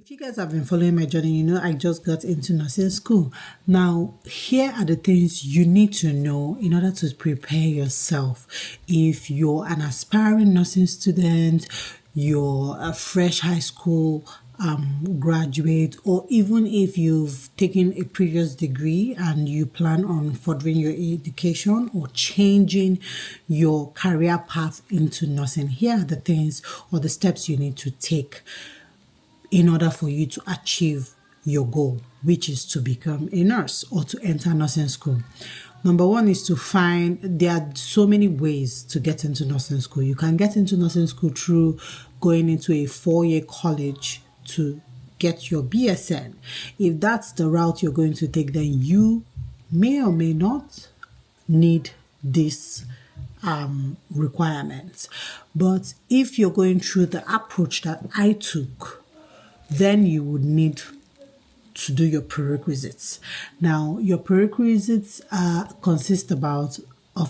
If you guys have been following my journey, you know I just got into nursing school. Now, here are the things you need to know in order to prepare yourself. If you're an aspiring nursing student, you're a fresh high school graduate, or even if you've taken a previous degree and you plan on furthering your education or changing your career path into nursing, here are the things or the steps you need to take in order for you to achieve your goal, which is to become a nurse or to enter nursing school. Number one is to there are so many ways to get into nursing school. You can get into nursing school through going into a 4-year college to get your BSN. If that's the route you're going to take, then you may or may not need this requirements. But if you're going through the approach that I took, then you would need to do your prerequisites. Now, your prerequisites consist of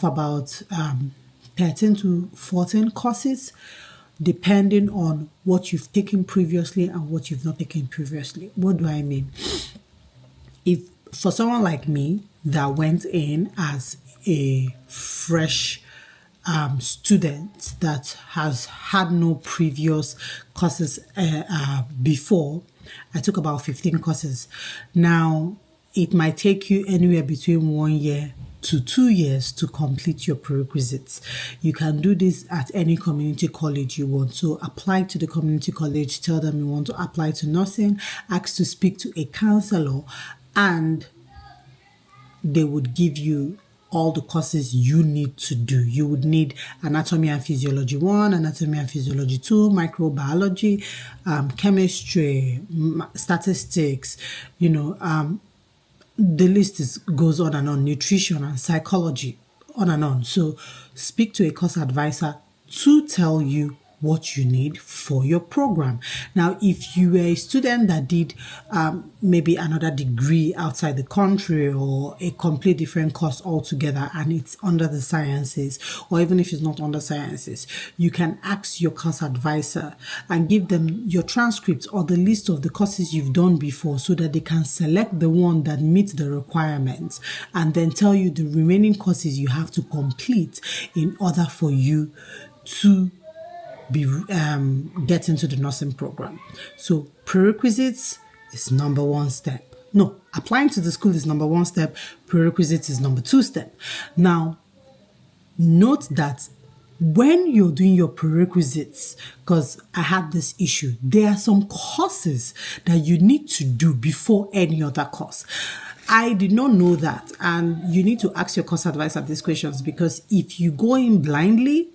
about 13 to 14 courses, depending on what you've taken previously and what you've not taken previously. What do I mean? If for someone like me that went in as a fresh student that has had no previous courses before, I took about 15 courses. Now, it might take you anywhere between 1 year to 2 years to complete your prerequisites. You can do this at any community college you want. So apply to the community college, tell them you want to apply to nursing, ask to speak to a counselor, and they would give you all the courses you need to do. You would need anatomy and physiology 1, anatomy and physiology 2, microbiology, chemistry, statistics, the list goes on and on, nutrition and psychology, on and on. So speak to a course advisor to tell you what you need for your program. Now, if you were a student that did maybe another degree outside the country or a complete different course altogether and it's under the sciences, or even if it's not under sciences, you can ask your course advisor and give them your transcripts or the list of the courses you've done before so that they can select the one that meets the requirements and then tell you the remaining courses you have to complete in order for you to get into the nursing program. So prerequisites is number 1 step. No, applying to the school is number 1 step. Prerequisites is number 2 step. Now, note that when you're doing your prerequisites, because I had this issue, there are some courses that you need to do before any other course. I did not know that, and you need to ask your course advisor these questions, because if you go in blindly,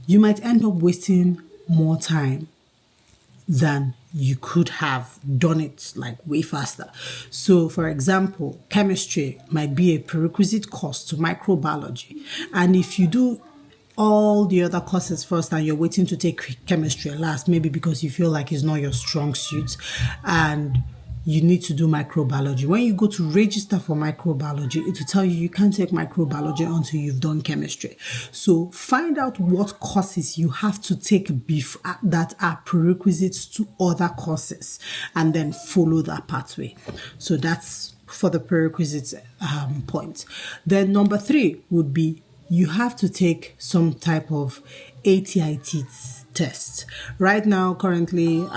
you might end up wasting more time than you could have done it like way faster. So, for example, chemistry might be a prerequisite course to microbiology. And if you do all the other courses first and you're waiting to take chemistry last, maybe because you feel like it's not your strong suit and you need to do microbiology. When you go to register for microbiology, it will tell you can't take microbiology until you've done chemistry. So find out what courses you have to take that are prerequisites to other courses and then follow that pathway. So that's for the prerequisites point. Then number 3 would be you have to take some type of ATIT test. Right now, currently,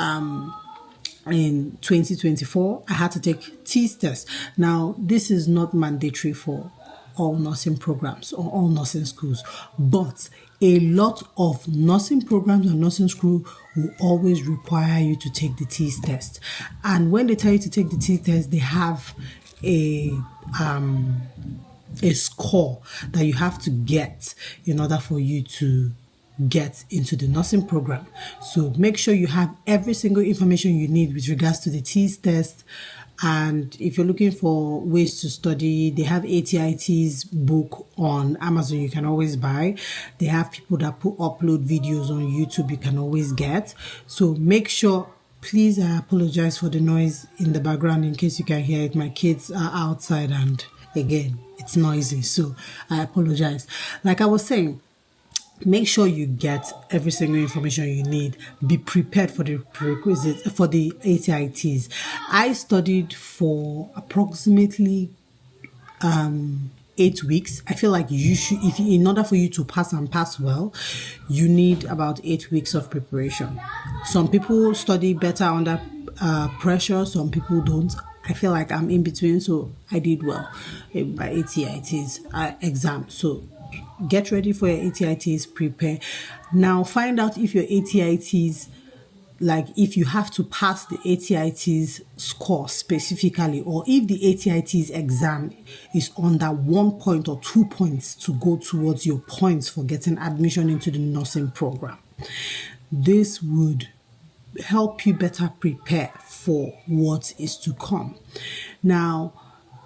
in 2024, I had to take TEAS test. Now, this is not mandatory for all nursing programs or all nursing schools, but a lot of nursing programs and nursing school will always require you to take the TEAS test. And when they tell you to take the TEAS test, they have a score that you have to get in order for you to get into the nursing program. So make sure you have every single information you need with regards to the TEAS test. And if you're looking for ways to study, they have ATIT's book on Amazon you can always buy. They have people that upload videos on YouTube you can always get. So make sure, please, I apologize for the noise in the background in case you can hear it. My kids are outside and again, it's noisy. So I apologize. Like I was saying, make sure you get every single information you need. Be prepared for the prerequisites, for the ATITs. I studied for approximately 8 weeks. I feel like you should, if in order for you to pass and pass well, you need about 8 weeks of preparation. Some people study better under pressure, some people don't. I feel like I'm in between, so I did well by ATITs exam. So get ready for your ATITs, prepare. Now find out if your ATITs, like if you have to pass the ATITs score specifically, or if the ATITs exam is under 1 point or 2 points to go towards your points for getting admission into the nursing program. This would help you better prepare for what is to come. Now,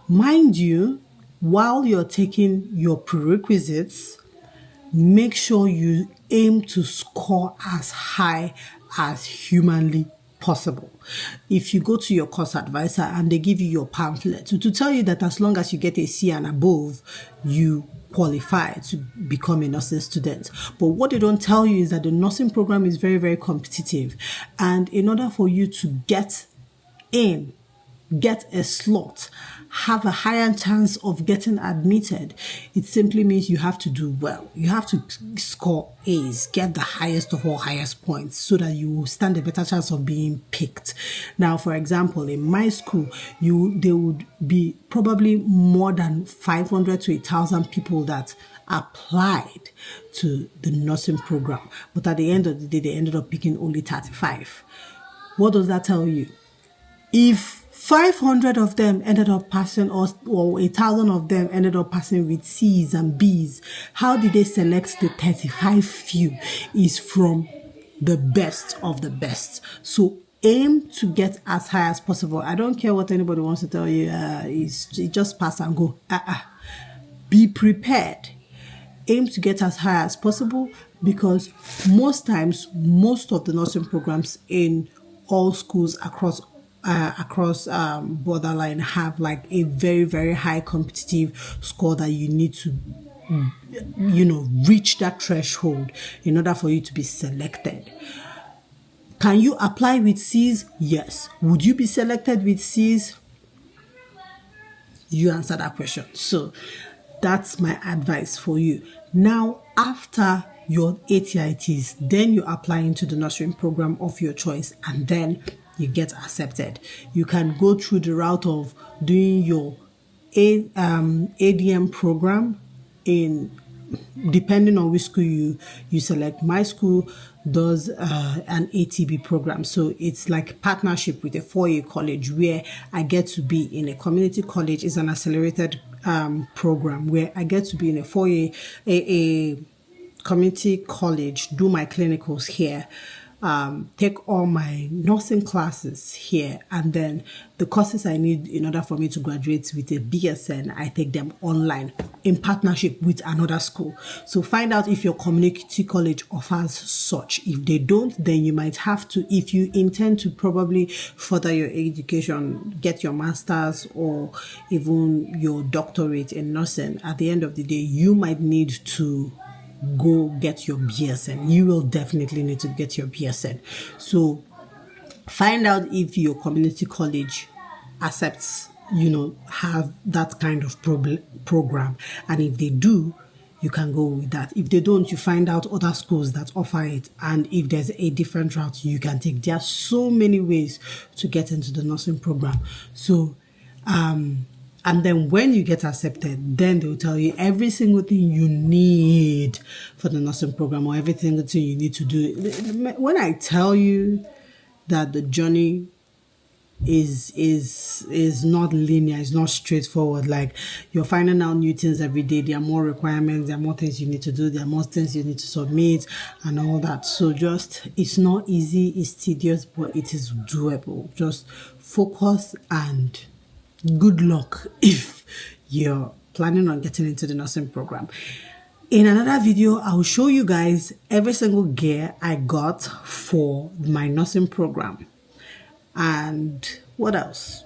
mind you, while you're taking your prerequisites, make sure you aim to score as high as humanly possible. If you go to your course advisor and they give you your pamphlet to tell you that as long as you get a C and above, you qualify to become a nursing student. But what they don't tell you is that the nursing program is very, very competitive. And in order for you to get in, get a slot, have a higher chance of getting admitted, it simply means you have to do well. You have to score A's, get the highest of all highest points so that you will stand a better chance of being picked. Now, for example, in my school, there would be probably more than 500 to 1,000 people that applied to the nursing program. But at the end of the day, they ended up picking only 35. What does that tell you? If 500 of them ended up passing, or 1,000 of them ended up passing with C's and B's, how did they select the 35 few? Is from the best of the best. So aim to get as high as possible. I don't care what anybody wants to tell you. It's just pass and go. Be prepared. Aim to get as high as possible, because most times, most of the nursing programs in all schools across borderline have like a very, very high competitive score that you need to reach that threshold in order for you to be selected. Can you apply with C's? Yes. Would you be selected with C's? You answer that question. So that's my advice for you. Now, after your ATITs, then you apply into the nursing program of your choice, and then you get accepted. You can go through the route of doing your ADM program depending on which school you select. My school does an ATB program. So it's like partnership with a 4-year college where I get to be in a community college. It's an accelerated program where I get to be in a 4-year a community college, do my clinicals here, take all my nursing classes here, and then the courses I need in order for me to graduate with a BSN, I take them online in partnership with another school. So find out if your community college offers such. If they don't, then you might have to, if you intend to probably further your education, get your master's or even your doctorate in nursing, at the end of the day, you might need to go get your BSN. You will definitely need to get your BSN. So find out if your community college accepts, have that kind of program. And if they do, you can go with that. If they don't, you find out other schools that offer it. And if there's a different route you can take. There are so many ways to get into the nursing program. So, and then when you get accepted, then they'll tell you every single thing you need for the nursing program, or every single thing you need to do. When I tell you that the journey is not linear, it's not straightforward, like you're finding out new things every day. There are more requirements, there are more things you need to do, there are more things you need to submit and all that. So it's not easy, it's tedious, but it is doable. Just focus and good luck if you're planning on getting into the nursing program. In another video, I'll show you guys every single gear I got for my nursing program. And what else?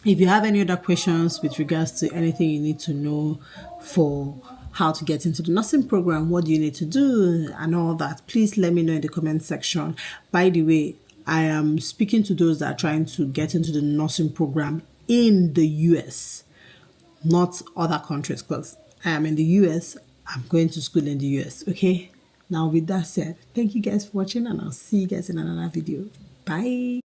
If you have any other questions with regards to anything you need to know for how to get into the nursing program, what do you need to do, and all that, please let me know in the comment section. By the way, I am speaking to those that are trying to get into the nursing program in the US, not other countries, because I am in the US. I'm going to school in the US. Okay. Now, with that said, thank you guys for watching, and I'll see you guys in another video. Bye.